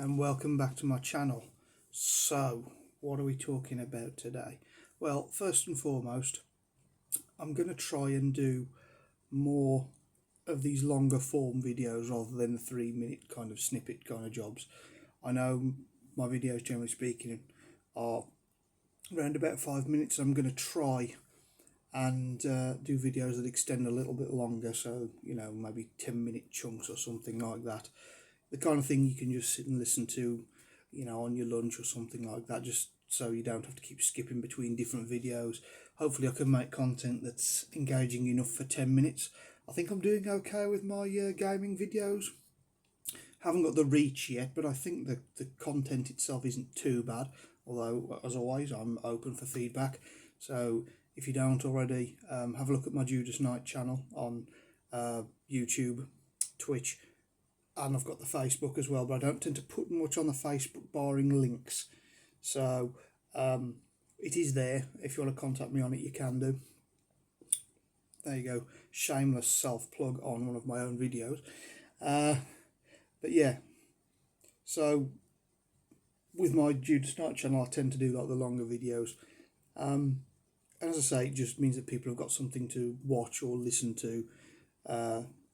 and welcome back to my channel. So, what are we talking about today? Well, first and foremost, I'm going to try and do more of these longer form videos rather than the 3 minute kind of snippet kind of jobs. I know my videos, generally speaking, are around about 5 minutes. I'm going to try and do videos that extend a little bit longer, so maybe 10-minute chunks or something like that. The kind of thing you can just sit and listen to, on your lunch or something like that, just so you don't have to keep skipping between different videos. Hopefully I can make content that's engaging enough for 10 minutes. I think I'm doing okay with my gaming videos. Haven't got the reach yet, but I think the content itself isn't too bad, although as always I'm open for feedback. So if you don't already, have a look at my Judas Knight channel on YouTube, Twitch, and I've got the Facebook as well, but I don't tend to put much on the Facebook barring links. So it is there. If you want to contact me on it, you can do. There you go, shameless self-plug on one of my own videos. But yeah, so with my Judas Knight channel, I tend to do like the longer videos. And as I say, it just means that people have got something to watch or listen to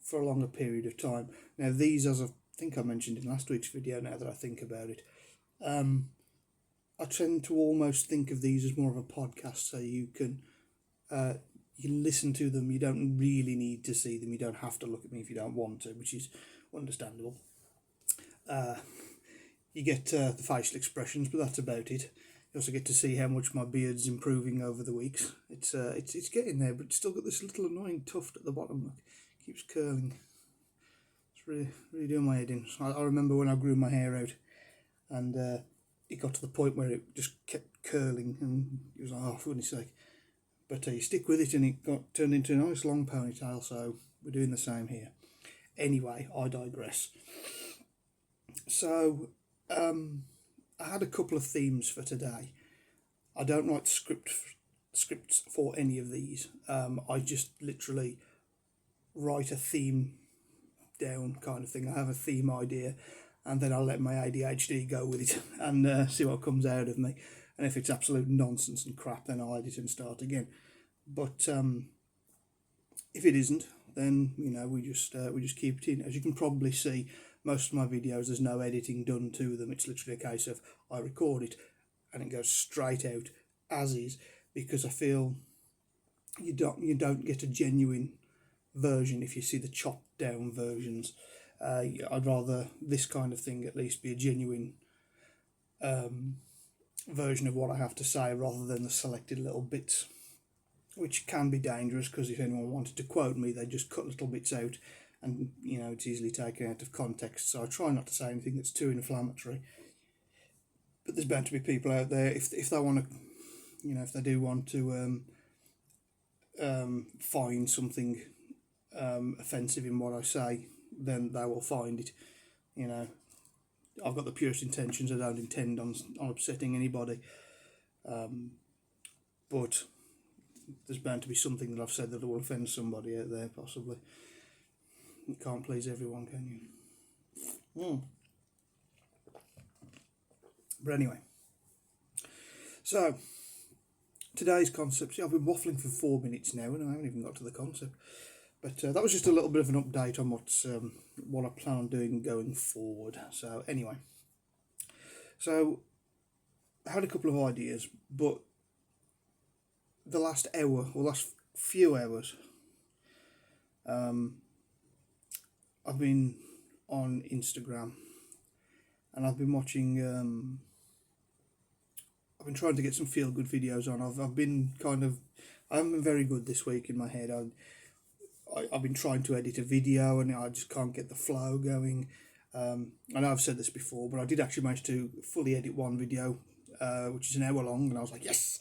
for a longer period of time. Now these, as I think I mentioned in last week's video, now that I think about it, I tend to almost think of these as more of a podcast, so you can listen to them. You don't really need to see them. You don't have to look at me if you don't want to, which is understandable. You get the facial expressions, but that's about it. You also get to see how much my beard's improving over the weeks. It's getting there, but it's still got this little annoying tuft at the bottom. Look, it keeps curling. It's really doing my head in. I remember when I grew my hair out, and it got to the point where it just kept curling, and it was like, oh, for goodness sake. But you stick with it, and it got turned into a nice long ponytail. So we're doing the same here. Anyway, I digress. So I had a couple of themes for today. I don't write scripts for any of these. I just literally write a theme down, kind of thing. I have a theme idea, and then I'll let my ADHD go with it and see what comes out of me. And if it's absolute nonsense and crap, then I'll edit and start again. But if it isn't, then we just keep it in. As you can probably see, most of my videos, there's no editing done to them. It's literally a case of I record it and it goes straight out as is, because I feel you don't get a genuine version if you see the chopped down versions. I'd rather this kind of thing at least be a genuine version of what I have to say, rather than the selected little bits, which can be dangerous, because if anyone wanted to quote me, they just cut little bits out, and it's easily taken out of context. So I try not to say anything that's too inflammatory. But there's bound to be people out there, if they want to, if they do want to find something offensive in what I say, then they will find it. I've got the purest intentions. I don't intend on upsetting anybody, but there's bound to be something that I've said that will offend somebody out there, possibly. You can't please everyone, can you? But anyway, so today's concept. See, I've been waffling for 4 minutes now, and I haven't even got to the concept. But that was just a little bit of an update on what I plan on doing going forward. So anyway, so I had a couple of ideas, but the last hour or last few hours, I've been on Instagram, and I've been watching. I've been trying to get some feel good videos on. I've been I haven't been very good this week in my head. I've been trying to edit a video, and I just can't get the flow going. I know I've said this before, but I did actually manage to fully edit one video, which is an hour long, and I was like, yes!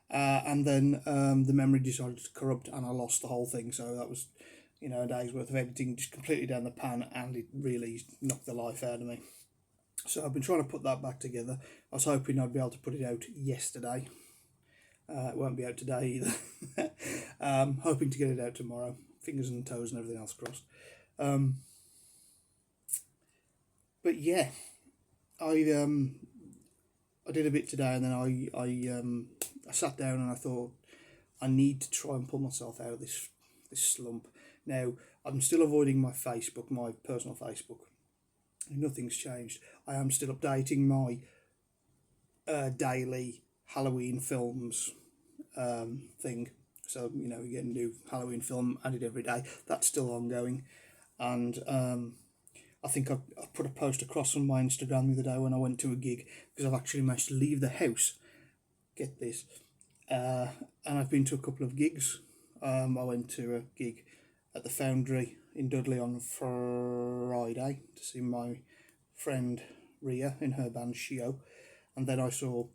And then the memory decided to corrupt, and I lost the whole thing. So that was, a day's worth of editing just completely down the pan, and it really knocked the life out of me. So I've been trying to put that back together. I was hoping I'd be able to put it out yesterday. It won't be out today either. Hoping to get it out tomorrow. Fingers and toes and everything else crossed. But yeah, I did a bit today, and then I sat down and I thought I need to try and pull myself out of this slump. Now I'm still avoiding my Facebook, my personal Facebook. Nothing's changed. I am still updating my daily Halloween films thing. So we get a new Halloween film added every day. That's still ongoing, and I think I put a post across on my Instagram the other day when I went to a gig, because I've actually managed to leave the house. Get this, and I've been to a couple of gigs. I went to a gig at the Foundry in Dudley on Friday to see my friend Ria in her band Shio, and then I saw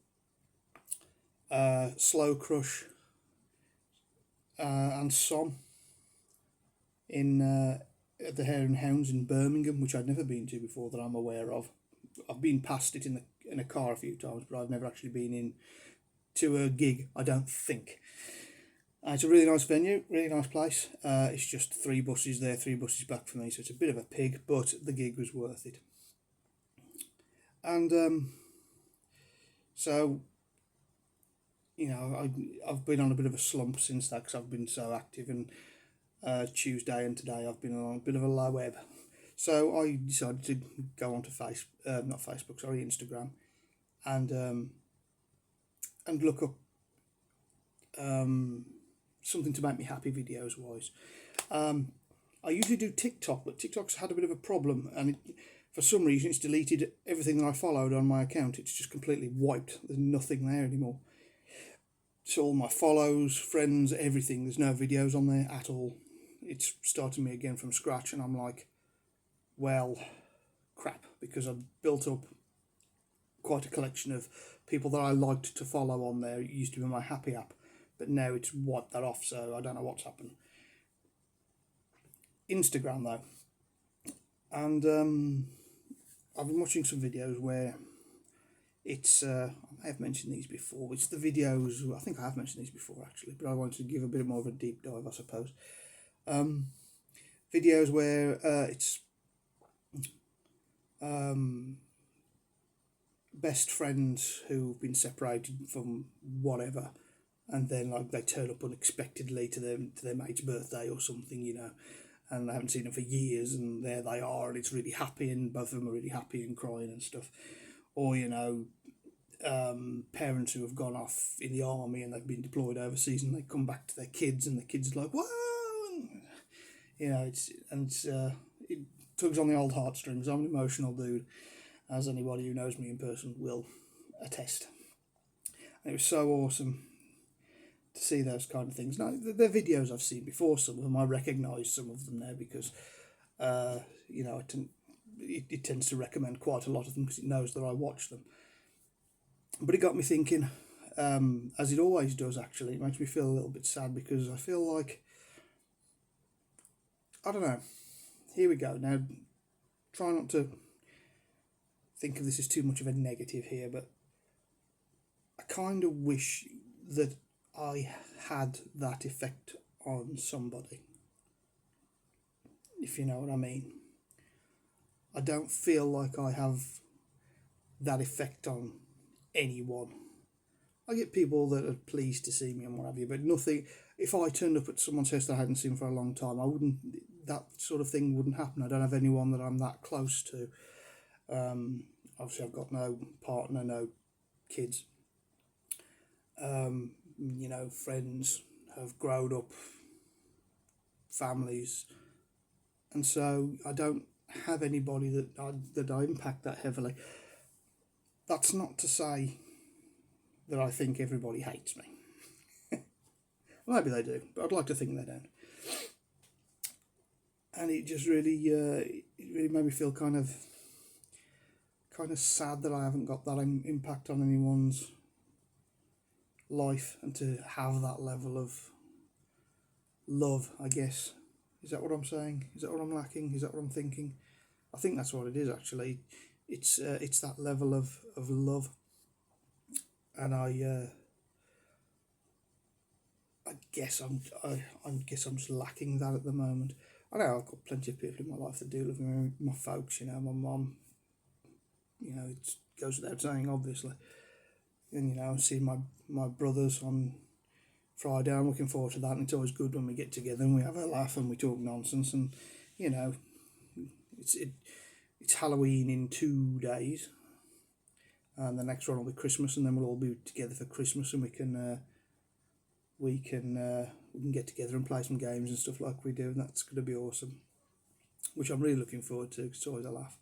Slow Crush and Som in at the Hare and Hounds in Birmingham, which I'd never been to before that I'm aware of. I've been past it in a car a few times, but I've never actually been in to a gig, I don't think. It's a really nice venue, really nice place. It's just 3 buses there, 3 buses back for me, so it's a bit of a pig, but the gig was worth it. And so, I've been on a bit of a slump since that, because I've been so active, and Tuesday and today I've been on a bit of a low ebb. So I decided to go onto Instagram, and look up something to make me happy videos wise. I usually do TikTok, but TikTok's had a bit of a problem, and for some reason it's deleted everything that I followed on my account. It's just completely wiped. There's nothing there anymore. So all my follows, friends, everything, there's no videos on there at all. It's starting me again from scratch, and I'm like, well, crap, because I've built up quite a collection of people that I liked to follow on there. It used to be my happy app, but now it's wiped that off, so I don't know what's happened. Instagram though, and I've been watching some videos where it's I may have mentioned these before. It's the videos, I think I have mentioned these before actually, but I wanted to give a bit more of a deep dive, I suppose. Videos where it's best friends who've been separated from whatever, and then like they turn up unexpectedly to their mate's birthday or something, and they haven't seen them for years, and there they are, and it's really happy, and both of them are really happy and crying and stuff. Or parents who have gone off in the army and they've been deployed overseas, and they come back to their kids, and the kids are like, whoa, it tugs on the old heartstrings. I'm an emotional dude, as anybody who knows me in person will attest. And it was so awesome to see those kind of things. Now, they're videos I've seen before. Some of them I recognise some of them now, because it tends to recommend quite a lot of them because it knows that I watch them. But it got me thinking, as it always does actually. It makes me feel a little bit sad, because I feel like, I don't know, here we go. Now, try not to think of this as too much of a negative here, but I kind of wish that I had that effect on somebody, if you know what I mean. I don't feel like I have that effect on anyone. I get people that are pleased to see me and what have you, but nothing. If I turned up at someone's house that I hadn't seen for a long time, that sort of thing wouldn't happen. I don't have anyone that I'm that close to. Obviously I've got no partner, no kids. Friends have grown up, families, and so I don't have anybody that I impact that heavily. That's not to say that I think everybody hates me. Maybe they do, but I'd like to think they don't. And it just really made me feel kind of sad that I haven't got that impact on anyone's life, and to have that level of love, I guess. Is that what I'm saying? Is that what I'm lacking? Is that what I'm thinking? I think that's what it is actually. It's that level of love, and I guess I'm just lacking that at the moment. I know I've got plenty of people in my life that do love me, my folks, my mum, it goes without saying, obviously. And seeing my brothers on Friday, I'm looking forward to that. And it's always good when we get together and we have a laugh and we talk nonsense. And you know, it's Halloween in 2 days, and the next one will be Christmas, and then we'll all be together for Christmas, and we can get together and play some games and stuff like we do, and that's going to be awesome. Which I'm really looking forward to. 'Cause it's always a laugh.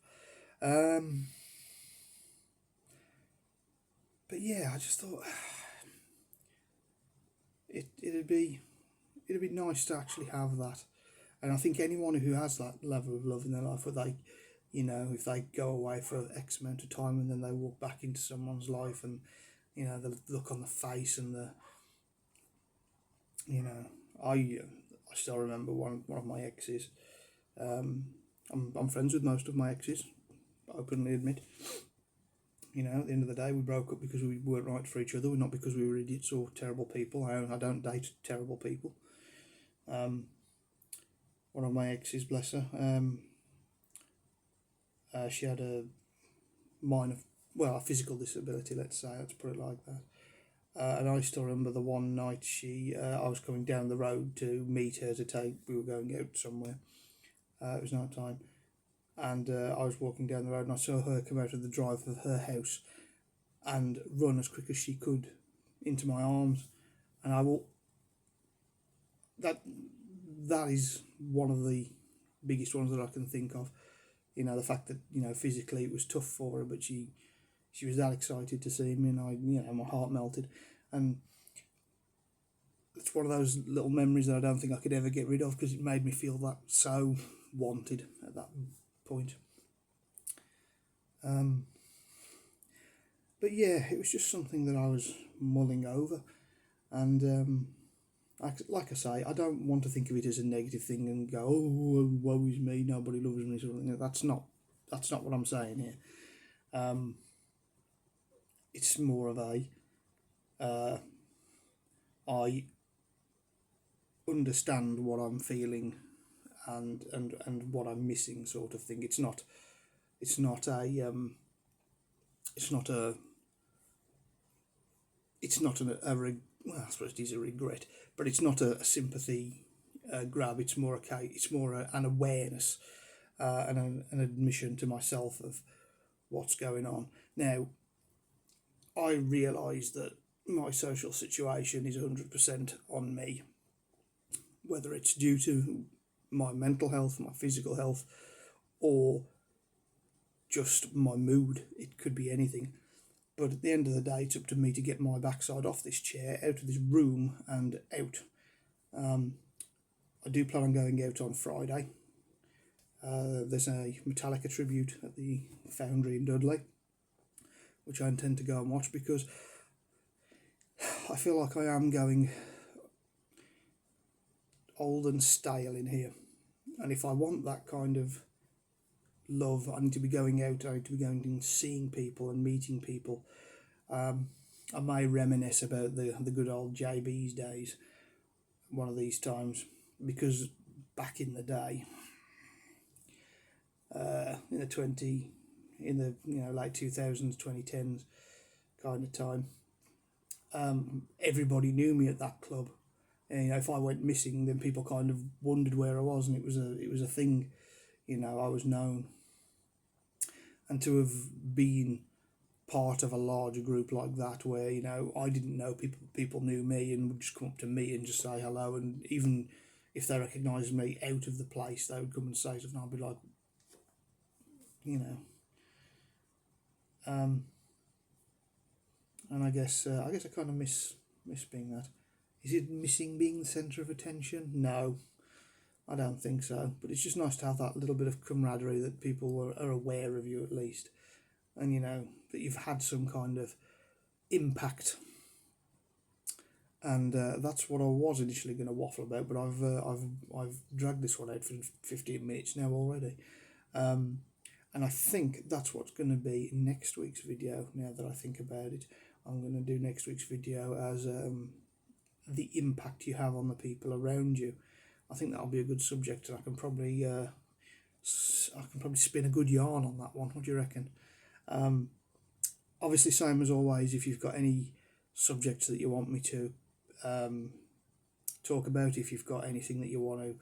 But yeah, I just thought it'd be nice to actually have that, and I think anyone who has that level of love in their life, where they, if they go away for X amount of time and then they walk back into someone's life, and the look on the face and the, I still remember one of my exes. I'm friends with most of my exes, openly admit. At the end of the day, we broke up because we weren't right for each other, not because we were idiots or terrible people. I don't date terrible people. One of my exes, bless her, she had a a physical disability, let's say, let's put it like that. And I still remember the one night I was coming down the road to meet her we were going out somewhere. It was night time. And I was walking down the road and I saw her come out of the drive of her house and run as quick as she could into my arms. And that is one of the biggest ones that I can think of. The fact that, physically it was tough for her, but she was that excited to see me, and my heart melted. And it's one of those little memories that I don't think I could ever get rid of, because it made me feel that so wanted at that point. But yeah, it was just something that I was mulling over, and like I say, I don't want to think of it as a negative thing and go, oh, woe is me, nobody loves me, sort of thing. That's not what I'm saying here. It's more of a I understand what I'm feeling and what I'm missing, sort of thing. It's not well, I suppose it is a regret, but it's not a sympathy grab. It's more an awareness, and an admission to myself of what's going on. Now, I realise that my social situation is 100% on me, whether it's due to my mental health, my physical health, or just my mood. It could be anything. But at the end of the day, it's up to me to get my backside off this chair, out of this room and out. I do plan on going out on Friday. There's a Metallica tribute at the Foundry in Dudley, which I intend to go and watch, because I feel like I am going old and stale in here. And if I want that kind of love, I need to be going out, I need to be going and seeing people and meeting people. I may reminisce about the good old JB's days one of these times, because back in the day, in the late 2000s, 2010s kind of time, everybody knew me at that club. And, if I went missing, then people kind of wondered where I was, and it was a thing. I was known. And to have been part of a larger group like that, where I didn't know people knew me and would just come up to me and just say hello, and even if they recognised me out of the place, they would come and say something. I'd be like, and I guess I kind of miss being that. Is it missing being the centre of attention? No, I don't think so. But it's just nice to have that little bit of camaraderie, that people are aware of you at least, and that you've had some kind of impact. And that's what I was initially going to waffle about, but I've dragged this one out for 15 minutes now already. And I think that's what's going to be next week's video. Now that I think about it, I'm going to do next week's video as the impact you have on the people around you. I think that'll be a good subject, and I can probably spin a good yarn on that one. What do you reckon? Obviously, same as always, if you've got any subjects that you want me to talk about, if you've got anything that you want to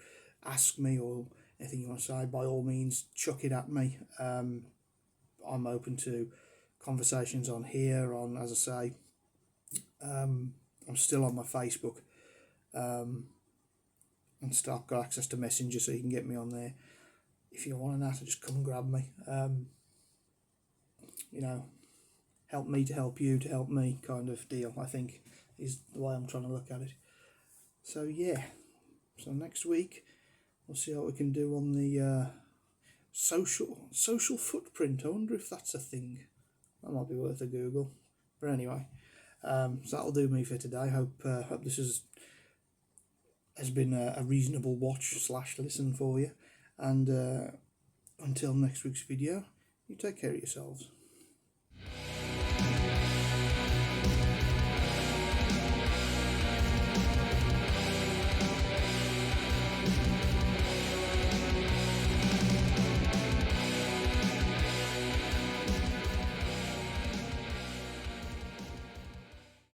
ask me or anything you want to say, by all means, chuck it at me. I'm open to conversations on here, as I say, I'm still on my Facebook and stuff. I've got access to Messenger, so you can get me on there. If you want an answer, just come and grab me. You know, help me to help you to help me kind of deal, I think, is the way I'm trying to look at it. So yeah, so next week we'll see what we can do on the social footprint. I wonder if that's a thing. That might be worth a Google. But anyway, so that'll do me for today. Hope this has been a reasonable watch / listen for you. And until next week's video, you take care of yourselves.